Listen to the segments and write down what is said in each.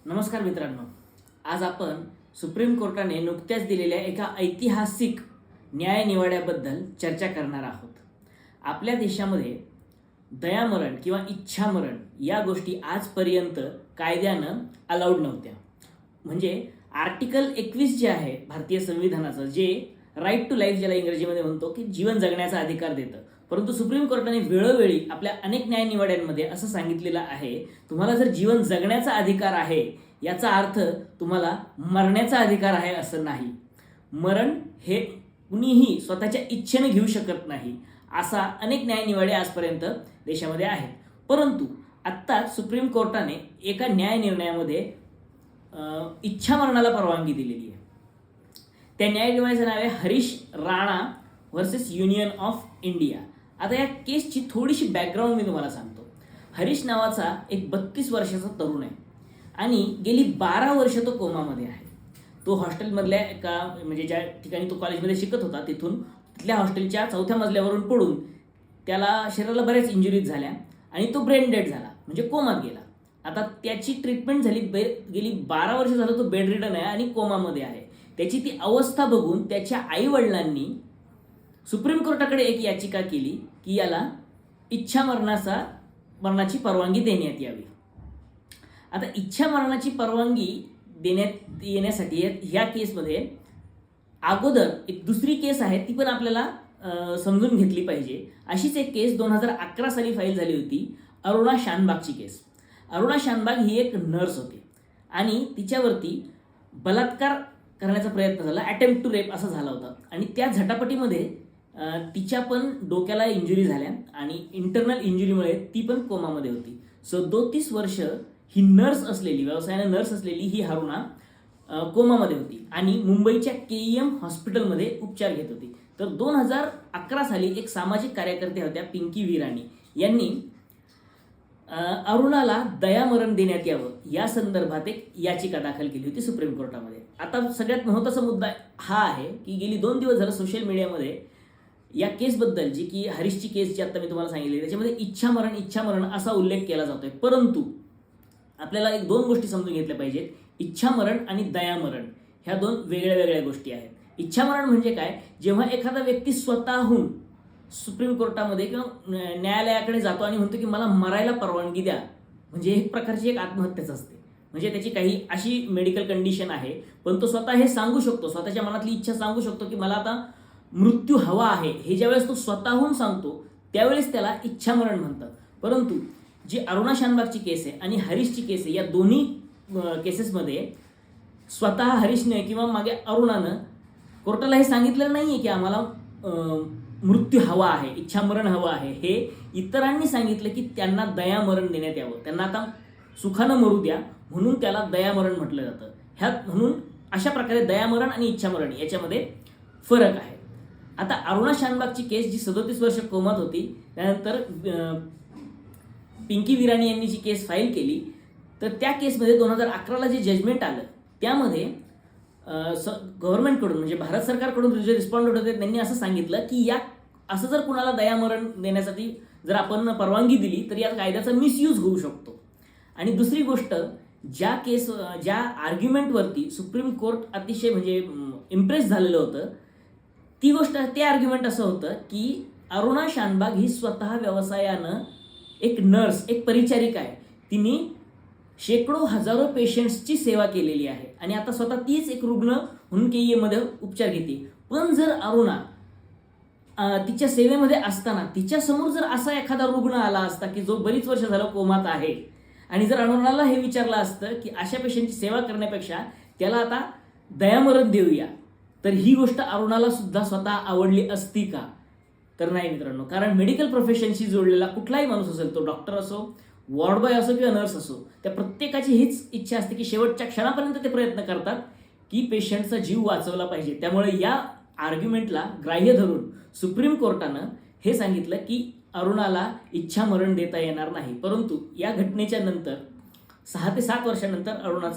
नमस्कार मित्रांनो, आज आपण सुप्रीम कोर्टाने नुकत्याच दिलेल्या एका ऐतिहासिक न्यायनिवाड्याबद्दल चर्चा करणार आहोत. आपल्या देशामध्ये दयामरण किंवा इच्छामरण या गोष्टी आजपर्यंत कायद्यानं अलाउड नव्हत्या. म्हणजे आर्टिकल 21 जे आहे भारतीय संविधानाचं, जे राईट टू लाईफ ज्याला इंग्रजीमध्ये म्हणतो की जीवन जगण्याचा अधिकार देतं, परंतु सुप्रीम कोर्टाने वेळोवेळी आपल्या अनेक न्यायनिवाड्यांमध्ये असं सांगितलेलं आहे, तुम्हाला जर जीवन जगण्याचा अधिकार आहे याचा अर्थ तुम्हाला मरण्याचा अधिकार आहे असं नाही. मरण हे कुणीही स्वतःच्या इच्छेने घेऊ शकत नाही, असा अनेक न्यायनिवाडे आजपर्यंत देशामध्ये आहेत. परंतु आत्ता सुप्रीम कोर्टाने एका न्यायनिर्णयामध्ये इच्छामरणाला परवानगी दिलेली आहे. त्या न्यायनिवाड्याचं नाव आहे Harish Rana versus union of India. आता या केसची थोडीशी बॅकग्राऊंड मी तुम्हाला सांगतो. हरीश नावाचा एक 32 वर्षाचा तरुण आहे आणि गेली 12 वर्ष तो कोमामध्ये आहे. तो हॉस्टेलमधल्या एका म्हणजे ज्या ठिकाणी तो कॉलेजमध्ये शिकत होता तिथल्या हॉस्टेलच्या 4थ्या मजल्यावरून पडून त्याला शरीराला बऱ्याच इंजुरीज झाल्या आणि तो ब्रेन डेड झाला, म्हणजे कोमात गेला. आता त्याची ट्रीटमेंट झाली, गेली 12 वर्ष झालं तो बेड रिडन आहे आणि कोमामध्ये आहे. त्याची ती अवस्था बघून त्याच्या आईवडिलांनी सुप्रीम कोर्टाकडे एक याचिका केली की याला मरणाची परवानगी देण्यात यावी. आता इच्छामरणाची परवानगी देण्यात येण्यासाठी ह्या केसमध्ये अगोदर एक दुसरी केस आहे, ती पण आपल्याला समजून घेतली पाहिजे. अशीच एक केस 2011 साली फाईल झाली होती, अरुणा शानबागची केस. अरुणा शानबाग ही एक नर्स होती आणि तिच्यावरती बलात्कार करण्याचा प्रयत्न झाला, अटेम्प्ट टू रेप असा झाला होता. आणि त्या झटापटीमध्ये तिच्या पण डोक्याला इंजुरी झाल्या आणि इंटरनल इंजुरीमुळे ती पण कोमामध्ये होती. 37 वर्ष ही नर्स असलेली, व्यवसायाने नर्स असलेली ही अरुणा कोमामध्ये होती आणि मुंबईच्या KEM हॉस्पिटलमध्ये उपचार घेत होती. तर 2011 साली एक सामाजिक कार्यकर्त्या होत्या पिंकी विराणी, यांनी अरुणाला दयामरण देण्यात यावं या संदर्भात एक याचिका दाखल केली होती सुप्रीम कोर्टामध्ये. आता सगळ्यात महत्त्वाचा मुद्दा हा आहे की गेली 2 दिवस झालं सोशल मीडियामध्ये या केसबद्दल, जी की हरीशची केस जी आता मी तुम्हाला सांगितली, त्याच्यामध्ये इच्छामरण असा उल्लेख केला जातोय. परंतु आपल्याला एक 2 गोष्टी समजून घेतल्या पाहिजेत. इच्छामरण आणि दयामरण ह्या 2 वेगळ्या गोष्टी आहेत. इच्छामरण म्हणजे काय? जेव्हा एखादा व्यक्ती स्वतःहून सुप्रीम कोर्टामध्ये किंवा न्यायालयाकडे जातो आणि म्हणतो की मला मरायला परवानगी द्या, म्हणजे एक प्रकारची एक आत्महत्याच असते. म्हणजे त्याची काही अशी मेडिकल कंडिशन आहे, पण तो स्वतः हे सांगू शकतो, स्वतःच्या मनातली इच्छा सांगू शकतो की मला आता मृत्यू हवा आहे. हे ज्यावेळेस तो स्वतःहून सांगतो त्यावेळेस त्याला इच्छामरण म्हणतात. परंतु जी अरुणा शानबागची केस आहे आणि हरीशची केस आहे, या दोन्ही केसेसमध्ये स्वतः हरीशने किंवा मागे अरुणानं कोर्टाला हे सांगितलेलं नाही आहे की आम्हाला मृत्यू हवा आहे, इच्छामरण हवं आहे. हे इतरांनी सांगितलं की त्यांना दयामरण देण्यात यावं, त्यांना आता सुखानं मरू द्या, म्हणून त्याला दयामरण म्हटलं जातं. म्हणून अशा प्रकारे दयामरण आणि इच्छामरण याच्यामध्ये फरक आहे. आता अरुणा शानबागची केस जी 37 वर्ष कोमात होती, त्यानंतर पिंकी विराणी यांनी जी केस फाईल केली, तर त्या केसमध्ये 2011ला जे जजमेंट आलं त्यामध्ये गव्हर्नमेंटकडून म्हणजे भारत सरकारकडून जे रिस्पॉन्डेंट होते त्यांनी असं सांगितलं की असं जर कुणाला दयामरण देण्यासाठी जर आपण परवानगी दिली तर या कायद्याचा मिसयूज होऊ शकतो. आणि दुसरी गोष्ट, ज्या आर्ग्युमेंटवरती सुप्रीम कोर्ट अतिशय म्हणजे इम्प्रेस झालेलं होतं, ती गोष्ट, ते आर्ग्युमेंट असं होतं की अरुणा शानबाग ही स्वतः व्यवसायानं एक नर्स, एक परिचारिका आहे. तिने शेकडो हजारो पेशंट्सची सेवा केलेली आहे आणि आता स्वतः तीच एक रुग्ण म्हणून KEMमध्ये उपचार घेते. पण जर अरुणा तिच्या सेवेमध्ये असताना तिच्यासमोर जर असा एखादा रुग्ण आला असता की जो बरीच वर्ष झालं कोमात आहे आणि जर अरुणाला हे विचारलं असतं की अशा पेशंटची सेवा करण्यापेक्षा त्याला आता दयामरण देऊया, तर ही गोष्ट अरुणाला सुद्धा स्वतः आवडली असती का? तर नाही मित्रांनो. कारण मेडिकल प्रोफेशनशी जोडलेला कुठलाही माणूस असेल, तो डॉक्टर असो, वॉर्ड बॉय असो किंवा नर्स असो, त्या प्रत्येकाची हीच इच्छा असते की शेवटच्या क्षणापर्यंत ते प्रयत्न करतात की पेशंटचा जीव वाचवला पाहिजे. त्यामुळे या आर्ग्युमेंटला ग्राह्य धरून सुप्रीम कोर्टानं हे सांगितलं की अरुणाला इच्छामरण देता येणार नाही. परंतु या घटनेच्या नंतर 6 ते 7 वर्षानंतर अरुणा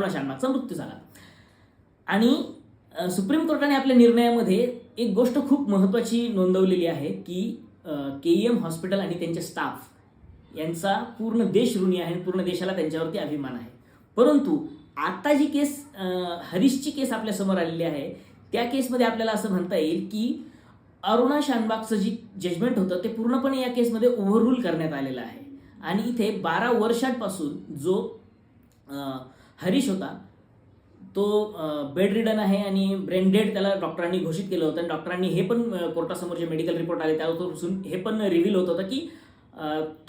शानबागचा मृत्यू झाला. आणि सुप्रीम कोर्टाने आपल्या निर्णयामध्ये एक गोष्ट खूप महत्त्वाची नोंदवलेली आहे की KEM हॉस्पिटल आणि त्यांचे स्टाफ यांचा पूर्ण देश ऋणी आहे, पूर्ण देशाला त्यांच्यावरती अभिमान आहे. परंतु आता जी केस हरीशची केस आपल्यासमोर आलेली आहे, त्या केसमध्ये आपल्याला असं म्हणता येईल की अरुणा शानबागचं जी जजमेंट होतं ते पूर्णपणे या केसमध्ये ओव्हररूल करण्यात आलेलं आहे. आणि इथे 12 वर्षांपासून जो हरीश होता तो बेड रिडन आहे आणि ब्रेन डेड त्याला डॉक्टरांनी घोषित केलं होतं. आणि डॉक्टरांनी हे पण कोर्टासमोर जे मेडिकल रिपोर्ट आले त्यापासून हे पण रिव्हील होत होतं की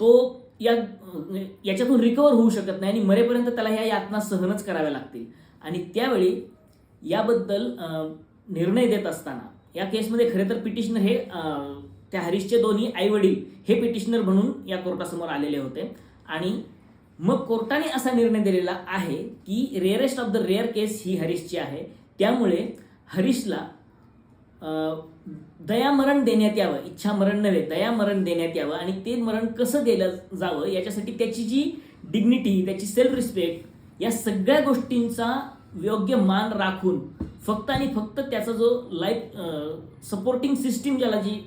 तो याच्यातून रिकवर होऊ शकत नाही आणि मरेपर्यंत त्याला ह्या यातना सहनच कराव्या लागतील. आणि त्यावेळी याबद्दल निर्णय देत असताना या केसमध्ये खरे तर पिटिशनर हे त्या हरीशचे दोन्ही आईवडील हे पिटिशनर म्हणून या कोर्टासमोर आलेले होते. आणि मग कोर्टाने असा निर्णय दिलेला आहे की रेअरेस्ट ऑफ द रेअर केस ही हरीशची आहे, त्यामुळे हरीशला दयामरण देण्यात यावं, इच्छामरण नव्हे दयामरण देण्यात यावं. आणि ते मरण कसं दिलं जावं याच्यासाठी त्याची जी डिग्निटी, त्याची सेल्फ रिस्पेक्ट या सगळ्या गोष्टींचा योग्य मान राखून फक्त आणि फक्त त्याचा जो लाईफ सपोर्टिंग सिस्टीम ज्याला जी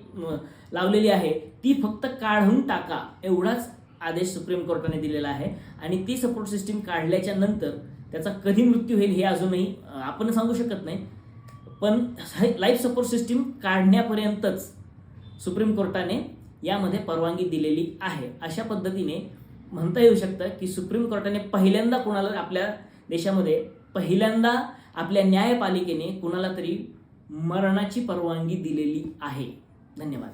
लावलेली आहे ती फक्त काढून टाका एवढाच आदेश सुप्रीम कोर्टाने दिलेला आहे. आणि ती सपोर्ट सिस्टीम काढल्याच्या नंतर त्याचा कधी मृत्यू होईल हे अजूनही आपण सांगू शकत नाही. पण लाईफ सपोर्ट सिस्टीम काढण्यापर्यंतच सुप्रीम कोर्टाने यामध्ये परवानगी दिलेली आहे. अशा पद्धतीने म्हणता येऊ शकतं की सुप्रीम कोर्टाने पहिल्यांदा कुणाला आपल्या देशामध्ये पहिल्यांदा आपल्या न्यायपालिकेने कुणाला तरी मरणाची परवानगी दिलेली आहे. धन्यवाद.